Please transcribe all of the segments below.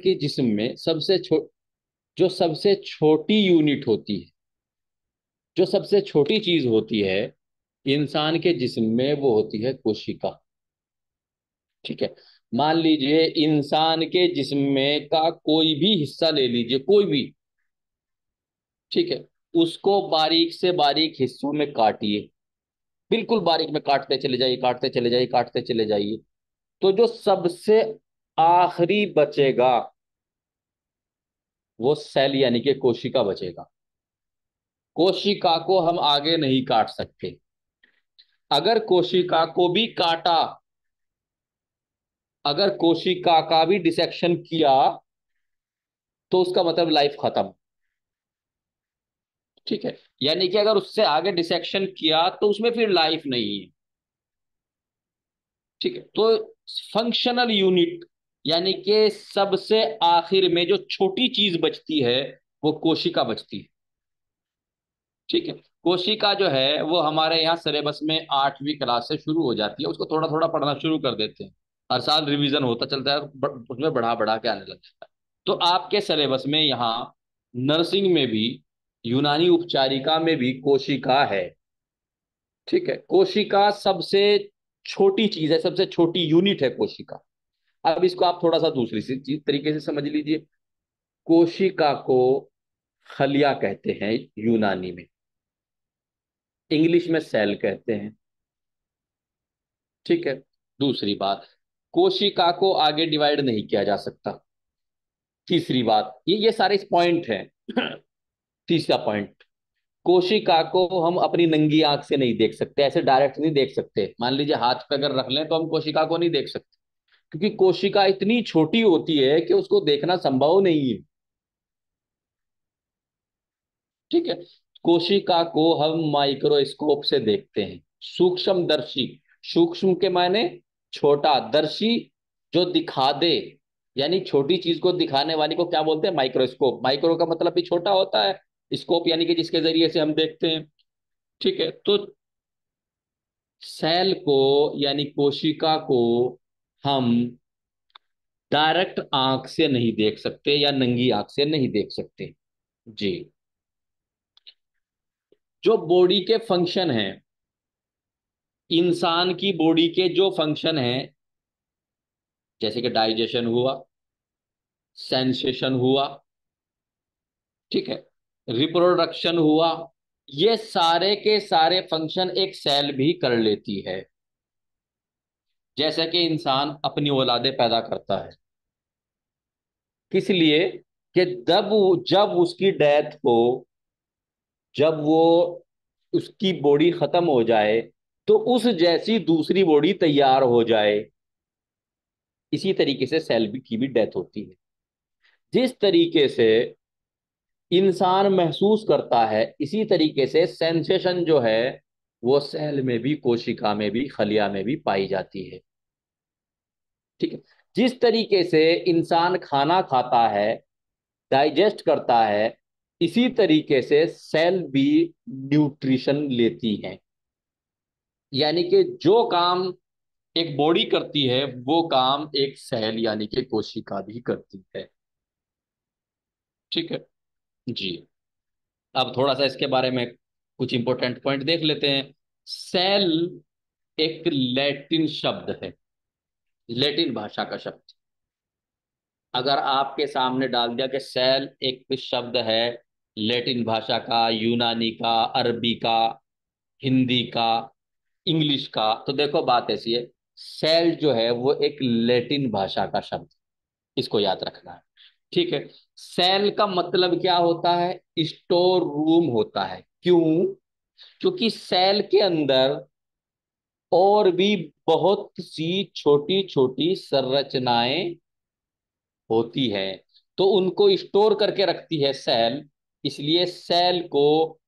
के जिस्म में जो सबसे छोटी यूनिट होती है, जो सबसे छोटी चीज होती है इंसान के जिस्म में, वो होती है कोशिका। ठीक है। मान लीजिए इंसान के जिस्म में का कोई भी हिस्सा ले लीजिए, कोई भी। ठीक है। उसको बारीक से बारीक हिस्सों में काटिए, बिल्कुल बारीक में काटते चले जाइए, काटते चले जाइए, काटते चले जाइए। तो जो सबसे आखिरी बचेगा वो सेल यानी कि कोशिका बचेगा। कोशिका को हम आगे नहीं काट सकते। अगर कोशिका को भी काटा, अगर कोशिका का भी डिसेक्शन किया, तो उसका मतलब लाइफ खत्म। ठीक है। यानी कि अगर उससे आगे डिसेक्शन किया तो उसमें फिर लाइफ नहीं है। ठीक है। तो फंक्शनल यूनिट यानी कि सबसे आखिर में जो छोटी चीज बचती है वो कोशिका बचती है। ठीक है। कोशिका जो है वो हमारे यहाँ सिलेबस में 8वीं क्लास से शुरू हो जाती है, उसको थोड़ा थोड़ा पढ़ना शुरू कर देते हैं। हर साल रिवीजन होता चलता है, उसमें बढ़ा बढ़ा के आने लगता है। तो आपके सिलेबस में यहाँ नर्सिंग में भी, यूनानी उपचारिका में भी कोशिका है। ठीक है। कोशिका सबसे छोटी चीज है, सबसे छोटी यूनिट है कोशिका। अब इसको आप थोड़ा सा दूसरी सी चीज तरीके से समझ लीजिए। कोशिका को खलिया कहते हैं यूनानी में, इंग्लिश में सेल कहते हैं। ठीक है। दूसरी बात, कोशिका को आगे डिवाइड नहीं किया जा सकता। तीसरी बात, ये सारे पॉइंट हैं। तीसरा पॉइंट, कोशिका को हम अपनी नंगी आंख से नहीं देख सकते, ऐसे डायरेक्ट नहीं देख सकते। मान लीजिए हाथ पे अगर रख लें तो हम कोशिका को नहीं देख सकते, क्योंकि कोशिका इतनी छोटी होती है कि उसको देखना संभव नहीं है। ठीक है। कोशिका को हम माइक्रोस्कोप से देखते हैं, सूक्ष्मदर्शी। सूक्ष्म के मायने छोटा, दर्शी जो दिखा दे, यानी छोटी चीज को दिखाने वाली को क्या बोलते हैं? माइक्रोस्कोप। माइक्रो का मतलब भी छोटा होता है, स्कोप यानी कि जिसके जरिए से हम देखते हैं। ठीक है। तो सेल को यानी कोशिका को हम डायरेक्ट आंख से नहीं देख सकते या नंगी आंख से नहीं देख सकते। जी। जो बॉडी के फंक्शन हैं, इंसान की बॉडी के जो फंक्शन हैं, जैसे कि डाइजेशन हुआ, सेंसेशन हुआ, ठीक है, रिप्रोडक्शन हुआ, ये सारे के सारे फंक्शन एक सेल भी कर लेती है। जैसे कि इंसान अपनी औलादे पैदा करता है, किस लिए? कि जब जब उसकी डेथ हो, जब वो उसकी बॉडी खत्म हो जाए, तो उस जैसी दूसरी बॉडी तैयार हो जाए। इसी तरीके से सेल भी की भी डेथ होती है। जिस तरीके से इंसान महसूस करता है, इसी तरीके से सेंसेशन जो है वो सेल में भी, कोशिका में भी, खलिया में भी पाई जाती है। ठीक है। जिस तरीके से इंसान खाना खाता है, डाइजेस्ट करता है, इसी तरीके से सेल भी न्यूट्रिशन लेती है। यानी कि जो काम एक बॉडी करती है वो काम एक सेल यानी कि कोशिका भी करती है। ठीक है। जी। अब थोड़ा सा इसके बारे में कुछ इंपॉर्टेंट पॉइंट देख लेते हैं। सेल एक लैटिन शब्द है, लैटिन भाषा का शब्द। अगर आपके सामने डाल दिया कि सेल एक शब्द है लैटिन भाषा का, यूनानी का, अरबी का, हिंदी का, इंग्लिश का, तो देखो बात ऐसी है, सेल जो है वो एक लैटिन भाषा का शब्द, इसको याद रखना है। ठीक है। सेल का मतलब क्या होता है? स्टोर रूम होता है। क्यों? क्योंकि सेल के अंदर और भी बहुत सी छोटी छोटी संरचनाएं होती है, तो उनको स्टोर करके रखती है सेल, इसलिए सेल को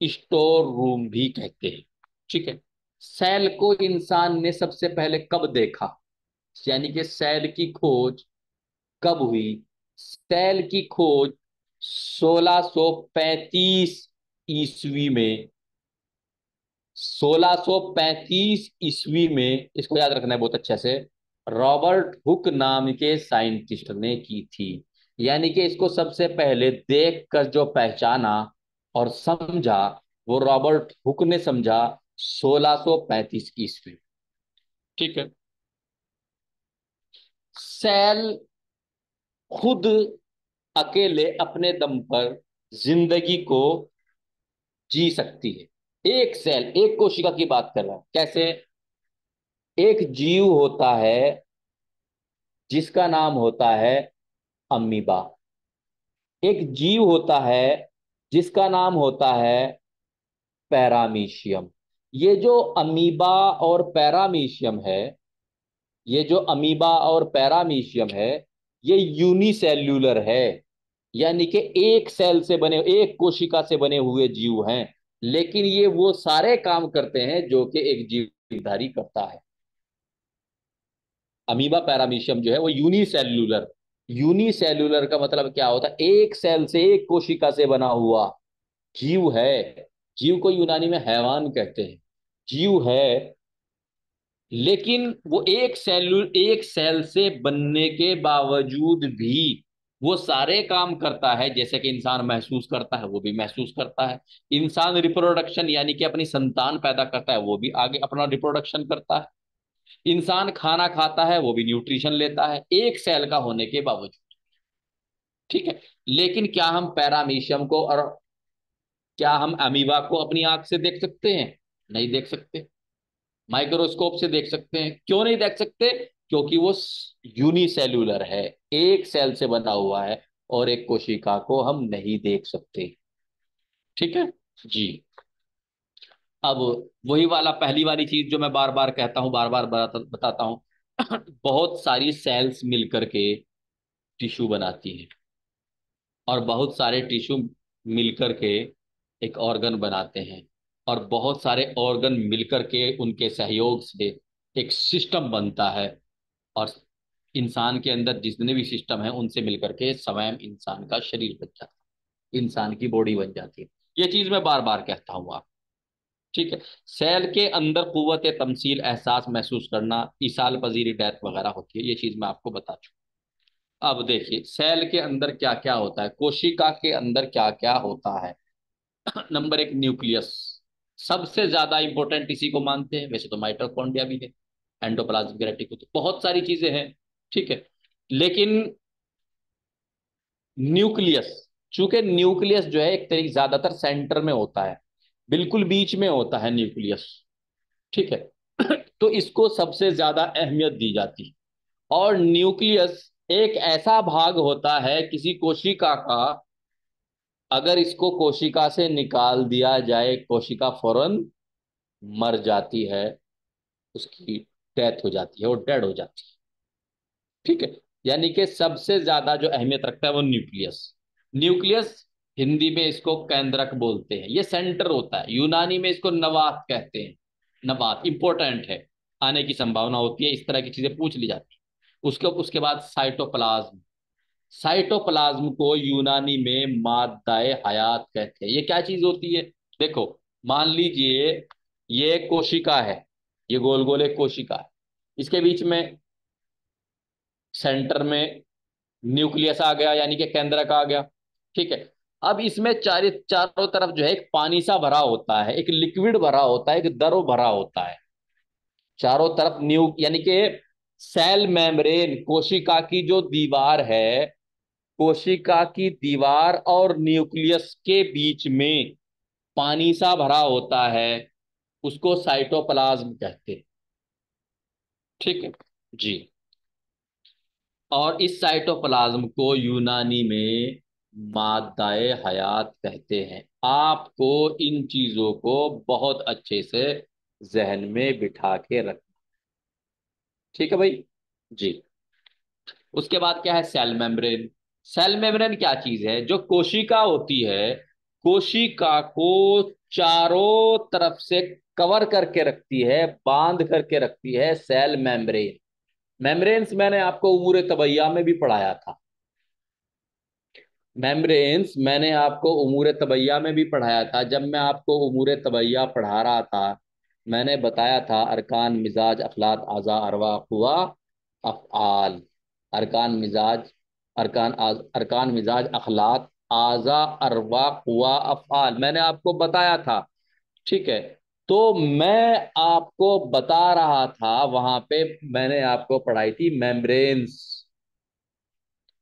स्टोर रूम भी कहते हैं। ठीक है। सेल को इंसान ने सबसे पहले कब देखा, यानी कि सेल की खोज कब हुई? सेल की खोज 1635 ईस्वी में, 1635 ईस्वी में, इसको याद रखना है बहुत अच्छे से। रॉबर्ट हुक नाम के साइंटिस्ट ने की थी। यानी कि इसको सबसे पहले देख कर जो पहचाना और समझा, वो रॉबर्ट हुक ने समझा 1635 ईस्वी में। ठीक है। सेल खुद अकेले अपने दम पर जिंदगी को जी सकती है। एक सेल, एक कोशिका की बात कर रहा हूं। कैसे? एक जीव होता है जिसका नाम होता है अमीबा। एक जीव होता है जिसका नाम होता है पैरामीशियम। ये जो अमीबा और पैरामीशियम है, ये जो अमीबा और पैरामीशियम है, ये यूनिसेल्यूलर है। यानी कि एक सेल से बने, एक कोशिका से बने हुए जीव हैं। लेकिन ये वो सारे काम करते हैं जो कि एक जीवधारी करता है। अमीबा पैरामीशियम जो है वो यूनिसेल्यूलर। यूनिसेल्यूलर का मतलब क्या होता है? एक सेल से, एक कोशिका से बना हुआ जीव है। जीव को यूनानी में हैवान कहते हैं। जीव है, लेकिन वो एक सेल से बनने के बावजूद भी वो सारे काम करता है। जैसे कि इंसान महसूस करता है, वो भी महसूस करता है। इंसान रिप्रोडक्शन यानी कि अपनी संतान पैदा करता है, वो भी आगे अपना रिप्रोडक्शन करता है। इंसान खाना खाता है, वो भी न्यूट्रिशन लेता है, एक सेल का होने के बावजूद। ठीक है। लेकिन क्या हम पैरामीशियम को और क्या हम अमीबा को अपनी आंख से देख सकते हैं? नहीं देख सकते। माइक्रोस्कोप से देख सकते हैं। क्यों नहीं देख सकते? क्योंकि वो यूनिसेल्यूलर है, एक सेल से बना हुआ है, और एक कोशिका को हम नहीं देख सकते। ठीक है जी। अब वही वाला पहली वाली चीज जो मैं बार बार कहता हूं, बार बार बताता हूं। बहुत सारी सेल्स मिलकर के टिश्यू बनाती हैं, और बहुत सारे टिश्यू मिलकर के एक ऑर्गन बनाते हैं, और बहुत सारे ऑर्गन मिलकर के उनके सहयोग से एक सिस्टम बनता है। और इंसान के अंदर जितने भी सिस्टम है उनसे मिलकर के स्वयं इंसान का शरीर बन जाता है, इंसान की बॉडी बन जाती है। ये चीज मैं बार बार कहता हूँ आप। ठीक है। सेल के अंदर कुव्वत तमसील, एहसास महसूस करना, इसाल पजीरी, डेथ वगैरह होती है। ये चीज मैं आपको बता चुका। अब देखिए सेल के अंदर क्या क्या होता है, कोशिका के अंदर क्या क्या होता है। नंबर एक, न्यूक्लियस। सबसे ज्यादा इंपॉर्टेंट इसी को मानते हैं। वैसे तो माइटोकॉन्ड्रिया भी है, एंडोप्लाज्मिक रेटिकुलम, तो बहुत सारी चीजें हैं। ठीक है। लेकिन न्यूक्लियस, चूंकि न्यूक्लियस जो है एक तरीके ज्यादातर सेंटर में होता है, बिल्कुल बीच में होता है न्यूक्लियस। ठीक है। तो इसको सबसे ज्यादा अहमियत दी जाती है। और न्यूक्लियस एक ऐसा भाग होता है किसी कोशिका का, अगर इसको कोशिका से निकाल दिया जाए, कोशिका फौरन मर जाती है, उसकी डेथ हो जाती है, वो डेड हो जाती है। ठीक है। यानी कि सबसे ज्यादा जो अहमियत रखता है वो न्यूक्लियस। न्यूक्लियस, हिंदी में इसको केंद्रक बोलते हैं। ये सेंटर होता है। यूनानी में इसको नवात कहते हैं। नवात इंपॉर्टेंट है, आने की संभावना होती है, इस तरह की चीजें पूछ ली जाती है। उसके उसके बाद साइटोप्लाज्म। साइटोप्लाज्म को यूनानी में मादाए हयात कहते हैं। ये क्या चीज होती है? देखो, मान लीजिए ये कोशिका है, ये गोल गोल एक कोशिका है, इसके बीच में सेंटर में न्यूक्लियस आ गया, यानी कि केंद्रक आ गया। ठीक है। अब इसमें चारों तरफ जो है एक पानी सा भरा होता है, एक लिक्विड भरा होता है, एक दरो भरा होता है चारों तरफ। यानी कि सेल मेम्ब्रेन, कोशिका की जो दीवार है, कोशिका की दीवार और न्यूक्लियस के बीच में पानी सा भरा होता है, उसको साइटोप्लाज्म कहते हैं। ठीक है जी। और इस साइटोप्लाज्म को यूनानी में मादाए हयात कहते हैं। आपको इन चीजों को बहुत अच्छे से जहन में बिठा के रख। ठीक है भाई जी। उसके बाद क्या है? Cell membrane. सेल मेम्ब्रेन क्या चीज है? जो कोशिका होती है, कोशिका को चारों तरफ से कवर करके रखती है, बांध करके रखती है, सेल मेम्ब्रेन। मेम्ब्रेन्स मैंने आपको उमूर तबैया में भी पढ़ाया था। मेम्ब्रेन्स मैंने आपको उमूर तबैया में भी पढ़ाया था। जब मैं आपको उमूर तबैया पढ़ा रहा था, मैंने बताया था अरकान, मिजाज, अखलाक, आज़ा, अरवा, हुआ, अफ़आल, अरकान मिजाज, अरकान मिजाज अखलाक, आज़ा, अरवा, कुवा, अफ़आल, मैंने आपको बताया था। ठीक है, तो मैं आपको बता रहा था वहां पे, मैंने आपको पढ़ाई थी मेम्ब्रेन्स।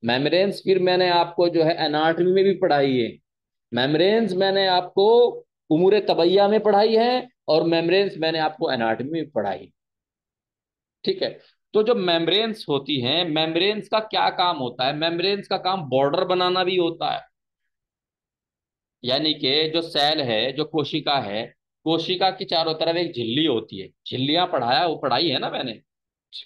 मेम्ब्रेन्स फिर मैंने आपको जो है एनाटॉमी में भी पढ़ाई है। मेम्ब्रेन्स मैंने आपको उमूर तबैया में पढ़ाई है, और मेम्ब्रेन्स मैंने आपको एनाटॉमी में पढ़ाई। ठीक है, तो जो मेम्ब्रेन्स होती हैं, मेम्ब्रेन्स का क्या काम होता है? मेम्ब्रेन्स का काम बॉर्डर बनाना भी होता है। यानी कि जो सेल है, जो कोशिका है, कोशिका की चारों तरफ एक झिल्ली होती है। झिल्लियां पढ़ाया, वो पढ़ाई है ना मैंने।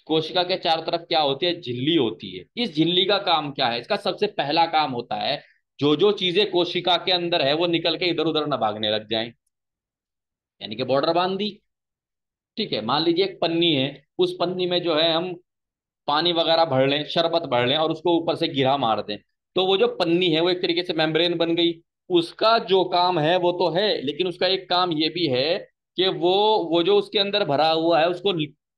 कोशिका के चारों तरफ क्या होती है? झिल्ली होती है। इस झिल्ली का काम क्या है? इसका सबसे पहला काम होता है, जो जो चीजें कोशिका के अंदर है वो निकल के इधर उधर न भागने लग जाएं, यानी कि बॉर्डर बांध दी। ठीक है, मान लीजिए एक पन्नी है, उस पन्नी में जो है हम पानी वगैरह भर लें, शरबत भर लें, और उसको ऊपर से गिरा मार दें, तो वो जो पन्नी है वो एक तरीके से मेम्ब्रेन बन गई। उसका जो काम है वो तो है, लेकिन उसका एक काम ये भी है कि वो जो उसके अंदर भरा हुआ है उसको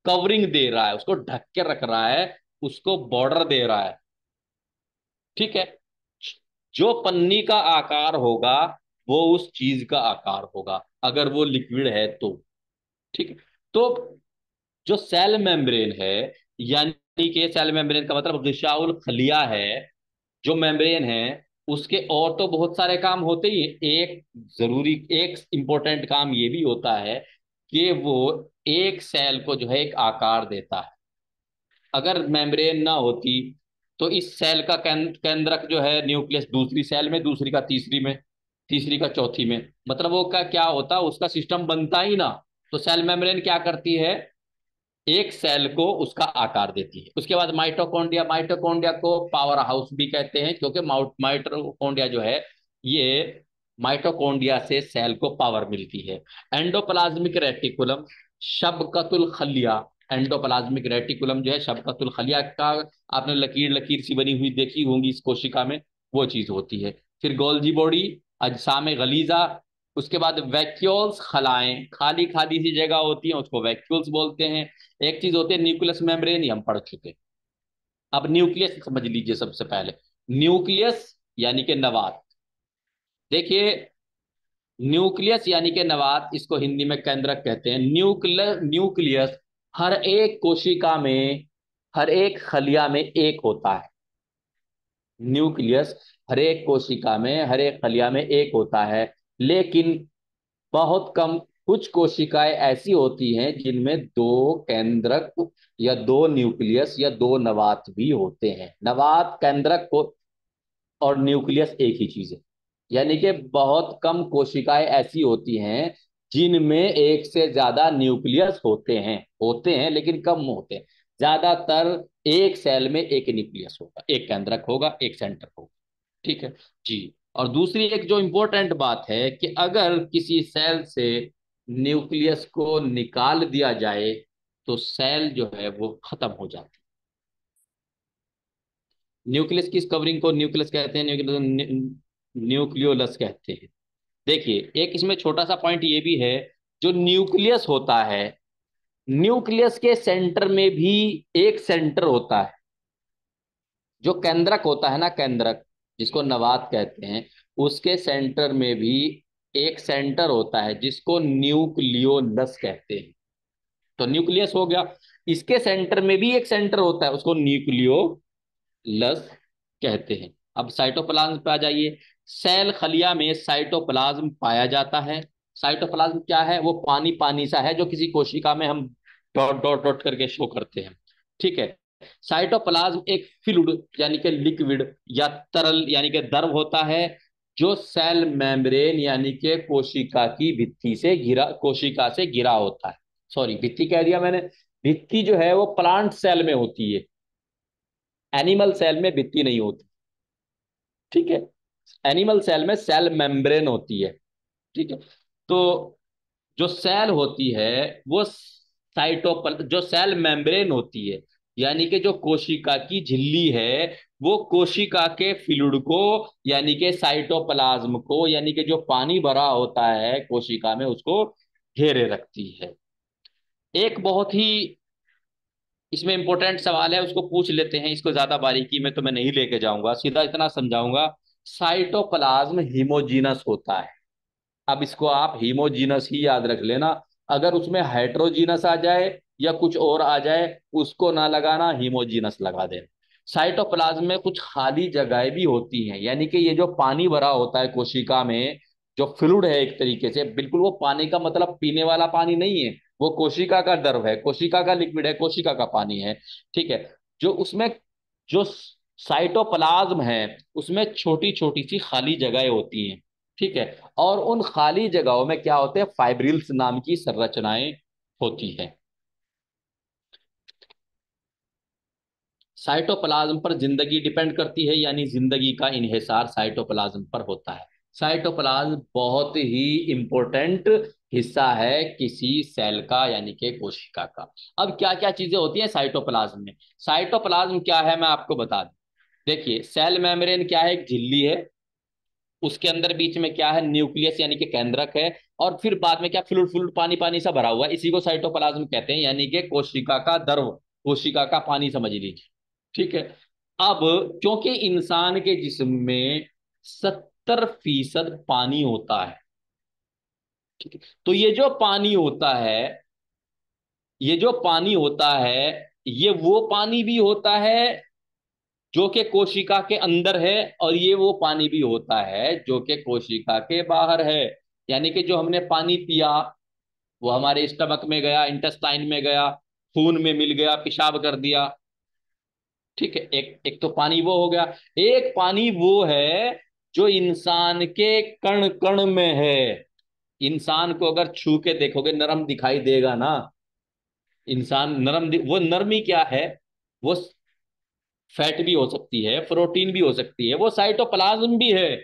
कवरिंग दे रहा है, उसको ढक के रख रहा है, उसको बॉर्डर दे रहा है। ठीक है, जो पन्नी का आकार होगा वो उस चीज का आकार होगा, अगर वो लिक्विड है तो। ठीक है, तो जो सेल मेम्ब्रेन है, यानी कि सेल मेम्ब्रेन का मतलब गिशाउल खलिया है, जो मेम्ब्रेन है, उसके और तो बहुत सारे काम होते ही हैं। एक जरूरी, एक इंपॉर्टेंट काम ये भी होता है कि वो एक सेल को जो है एक आकार देता है। अगर मेम्ब्रेन ना होती तो इस सेल का केंद्रक जो है न्यूक्लियस दूसरी सेल में, दूसरी का तीसरी में, तीसरी का चौथी में, मतलब वो का क्या होता, उसका सिस्टम बनता ही ना। तो सेल मेम्ब्रेन क्या करती है? एक सेल को उसका आकार देती है। उसके बाद माइटोकॉन्ड्रिया, माइटोकॉन्ड्रिया को पावर हाउस भी कहते हैं, क्योंकि माइटोकॉन्ड्रिया जो है ये, माइटोकॉन्ड्रिया से सेल को पावर मिलती है। एंडोप्लाज्मिक रेटिकुलम, शबकतुल खलिया, एंडोप्लाज्मिक रेटिकुलम जो है शबकतुल खलिया का, आपने लकीर लकीर सी बनी हुई देखी होंगी इस कोशिका में, वो चीज होती है। फिर गोल्जी बॉडी, अजसाम गलीजा, उसके बाद वैक्यूल्स, खलाएं, खाली खाली सी जगह होती है उसको वैक्यूल्स बोलते हैं। एक चीज होती है न्यूक्लियस मेम्ब्रेन, ये हम पढ़ चुके हैं। अब न्यूक्लियस समझ लीजिए सबसे पहले। न्यूक्लियस यानी कि नवात। देखिए, न्यूक्लियस यानी कि नवात, इसको हिंदी में केंद्रक कहते हैं। न्यूक्लियस हर एक कोशिका में, हर एक खलिया में एक होता है। न्यूक्लियस हर एक कोशिका में, हर एक खलिया में एक होता है, लेकिन बहुत कम, कुछ कोशिकाएं ऐसी होती हैं जिनमें दो केंद्रक या दो न्यूक्लियस या दो नवात भी होते हैं। नवात, केंद्रक को और न्यूक्लियस एक ही चीज है। यानी कि बहुत कम कोशिकाएं ऐसी होती हैं जिनमें एक से ज्यादा न्यूक्लियस होते हैं लेकिन कम होते हैं। ज्यादातर एक सेल में एक न्यूक्लियस होगा, एक केंद्रक होगा, एक सेंटर होगा। ठीक है जी। और दूसरी एक जो इंपॉर्टेंट बात है कि अगर किसी सेल से न्यूक्लियस को निकाल दिया जाए तो सेल जो है वो खत्म हो जाती है। न्यूक्लियस की इस कवरिंग को न्यूक्लियस कहते हैं, न्यूक्लियोलस कहते हैं। देखिए, एक इसमें छोटा सा पॉइंट ये भी है, जो न्यूक्लियस होता है, न्यूक्लियस के सेंटर में भी एक सेंटर होता है। जो केंद्रक होता है ना, केंद्रक जिसको नवात कहते हैं, उसके सेंटर में भी एक सेंटर होता है जिसको न्यूक्लियोलस कहते हैं। तो न्यूक्लियस हो गया, इसके सेंटर में भी एक सेंटर होता है, उसको न्यूक्लियोलस कहते हैं। अब साइटोप्लाज्म पे आ जाइए। सेल खलिया में साइटोप्लाज्म पाया जाता है। साइटोप्लाज्म क्या है? वो पानी पानी सा है जो किसी कोशिका में हम डॉट डॉट डॉट करके शो करते हैं। ठीक है, साइटोप्लाज्म एक फ्लूइड यानी कि लिक्विड या तरल यानी कि द्रव होता है, जो सेल मेम्ब्रेन यानी कि कोशिका की भित्ति से घिरा, कोशिका से घिरा होता है। सॉरी, भित्ति कह दिया मैंने। भित्ति जो है वो प्लांट सेल में होती है, एनिमल सेल में भित्ति नहीं होती। ठीक है, एनिमल सेल में सेल मेम्ब्रेन होती है। ठीक है, तो जो सेल होती है वो जो सेल मेम्ब्रेन होती है, यानी कि जो कोशिका की झिल्ली है, वो कोशिका के फ्लूइड को, यानी कि साइटोप्लाज्म को, यानी कि जो पानी भरा होता है कोशिका में, उसको घेरे रखती है। एक बहुत ही इसमें इंपॉर्टेंट सवाल है, उसको पूछ लेते हैं, इसको ज्यादा बारीकी में तो मैं नहीं लेके जाऊंगा, सीधा इतना समझाऊंगा। साइटोप्लाज्म हिमोजीनस होता है। अब इसको आप हीमोजीनस ही याद रख लेना। अगर उसमें हेट्रोजीनस आ जाए या कुछ और आ जाए, उसको ना लगाना, हीमोजीनस लगा देना। साइटोप्लाज्म में कुछ खाली जगहें भी होती हैं, यानी कि ये जो पानी भरा होता है कोशिका में, जो फ्लूइड है एक तरीके से, बिल्कुल वो पानी का मतलब पीने वाला पानी नहीं है, वो कोशिका का द्रव है, कोशिका का लिक्विड है, कोशिका का पानी है। ठीक है। जो उसमें जो साइटोप्लाज्म है, उसमें छोटी छोटी सी खाली जगहें होती हैं। ठीक है। और उन खाली जगहों में क्या होते हैं, फाइब्रिल्स नाम की संरचनाएं होती है। साइटोप्लाज्म पर जिंदगी डिपेंड करती है, यानी जिंदगी का इन्हिसार साइटोप्लाज्म पर होता है। साइटोप्लाज्म बहुत ही इंपॉर्टेंट हिस्सा है किसी सेल का, यानी कि कोशिका का। अब क्या क्या चीजें होती हैं साइटोप्लाज्म में? साइटोप्लाज्म क्या है मैं आपको बता दूं। देखिए, सेल मेम्ब्रेन क्या है, एक झिल्ली है। उसके अंदर बीच में क्या है, न्यूक्लियस यानी कि केंद्रक है। और फिर बाद में क्या, फ्लूइड फ्लूइड पानी पानी सा भरा हुआ है, इसी को साइटोप्लाज्म कहते हैं, यानी कि कोशिका का द्रव, कोशिका का पानी समझ लीजिए। ठीक है। अब क्योंकि इंसान के जिस्म में 70% पानी होता है, ठीक है, तो ये जो पानी होता है, ये वो पानी भी होता है जो कि कोशिका के अंदर है, और ये वो पानी भी होता है जो कि कोशिका के बाहर है। यानी कि जो हमने पानी पिया, वो हमारे स्टमक में गया, इंटेस्टाइन में गया, खून में मिल गया, पेशाब कर दिया। ठीक है। एक एक तो पानी वो हो गया। एक पानी वो है जो इंसान के कण कण में है। इंसान को अगर छू के देखोगे नरम दिखाई देगा ना। वो नरमी क्या है, वो फैट भी हो सकती है, प्रोटीन भी हो सकती है, वो साइटोप्लाज्म भी है।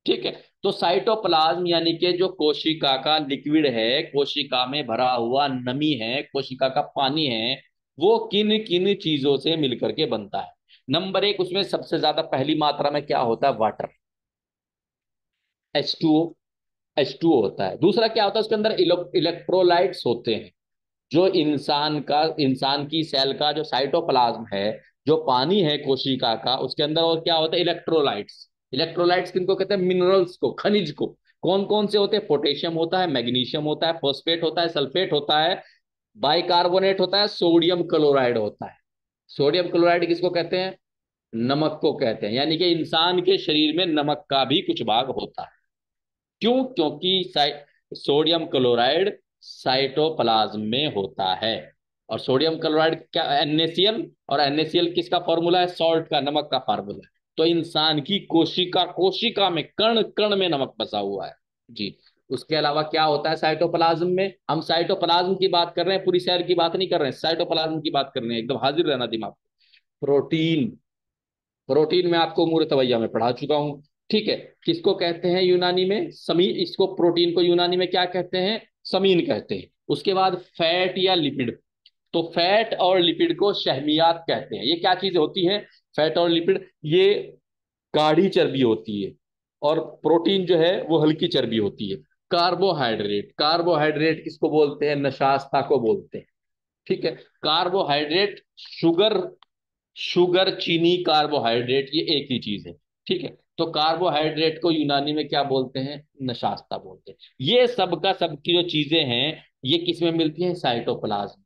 ठीक है। तो साइटोप्लाज्म यानी कि जो कोशिका का लिक्विड है, कोशिका में भरा हुआ नमी है, कोशिका का पानी है, वो किन किन चीजों से मिलकर के बनता है? नंबर एक, उसमें सबसे ज्यादा पहली मात्रा में क्या होता है, वाटर, H2O। H2O होता है। दूसरा क्या होता है, उसके अंदर इलेक्ट्रोलाइट्स होते हैं। जो इंसान की सेल का जो साइटोप्लाज्म है, जो पानी है कोशिका का, उसके अंदर और क्या होता है, इलेक्ट्रोलाइट्स। इलेक्ट्रोलाइट्स किनको कहते हैं, मिनरल्स को, खनिज को। कौन कौन से होते हैं, पोटेशियम होता है, मैग्नीशियम होता है, फॉस्फेट होता है, सल्फेट होता है, बाइकार्बोनेट होता है, सोडियम क्लोराइड होता है। सोडियम क्लोराइड किसको कहते हैं, नमक को कहते हैं। यानी कि इंसान के शरीर में नमक का भी कुछ भाग होता है। क्यों? क्योंकि सोडियम क्लोराइड साइटोप्लाज्म में होता है। और सोडियम क्लोराइड क्या, NaCl, और NaCl किसका फॉर्मूला है, सॉल्ट का, नमक का फॉर्मूला है। तो इंसान की कोशिका कोशिका में, कण कण में नमक बसा हुआ है। जी। उसके अलावा क्या होता है साइटोप्लाज्म में? हम साइटोप्लाज्म की बात कर रहे हैं, पूरी सेल की बात नहीं कर रहे हैं, साइटोप्लाज्म की बात कर रहे हैं, एकदम हाजिर रहना दिमाग। प्रोटीन। प्रोटीन में आपको मूल तवैया में पढ़ा चुका हूं। ठीक है। किसको कहते हैं यूनानी में, समीन, इसको प्रोटीन को यूनानी में क्या कहते हैं, समीन कहते हैं। उसके बाद फैट या लिपिड। तो फैट और लिपिड को शहमियात कहते हैं। ये क्या चीज होती है, फैट और लिपिड, ये गाढ़ी चर्बी होती है। और प्रोटीन जो है वो हल्की चर्बी होती है। कार्बोहाइड्रेट, कार्बोहाइड्रेट किसको बोलते हैं, नशास्ता को बोलते हैं। ठीक है। कार्बोहाइड्रेट, शुगर, शुगर, चीनी, कार्बोहाइड्रेट, ये एक ही चीज है। ठीक है। तो कार्बोहाइड्रेट को यूनानी में क्या बोलते हैं, नशास्ता बोलते हैं। ये सब का सब की जो चीजें हैं, ये किस में मिलती हैं, साइटोप्लाज्म।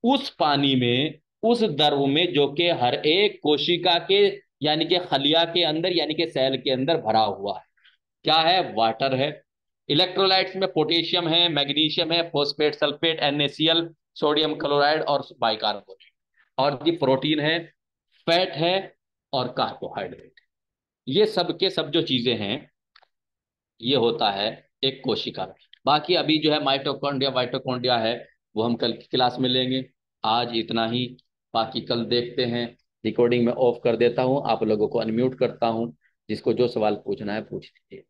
उस पानी में, उस द्रव में जो कि हर एक कोशिका के, यानी कि खलिया के अंदर, यानी कि सेल के अंदर भरा हुआ है। क्या है, वाटर है। इलेक्ट्रोलाइट्स में पोटेशियम है, मैग्नीशियम है, phosphate, sulphate, NaCl, sodium chloride और बाइकार्बोनेट। और ये प्रोटीन है, फैट है, और कार्बोहाइड्रेट। ये सब के सब जो चीजें हैं, ये होता है एक कोशिका में। बाकी अभी जो है माइटोकॉन्ड्रिया वाइटोकॉन्ड्रिया है, वो हम कल की क्लास में लेंगे। आज इतना ही। बाकी कल देखते हैं। रिकॉर्डिंग में ऑफ कर देता हूँ, आप लोगों को अनम्यूट करता हूँ। जिसको जो सवाल पूछना है पूछ लीजिए।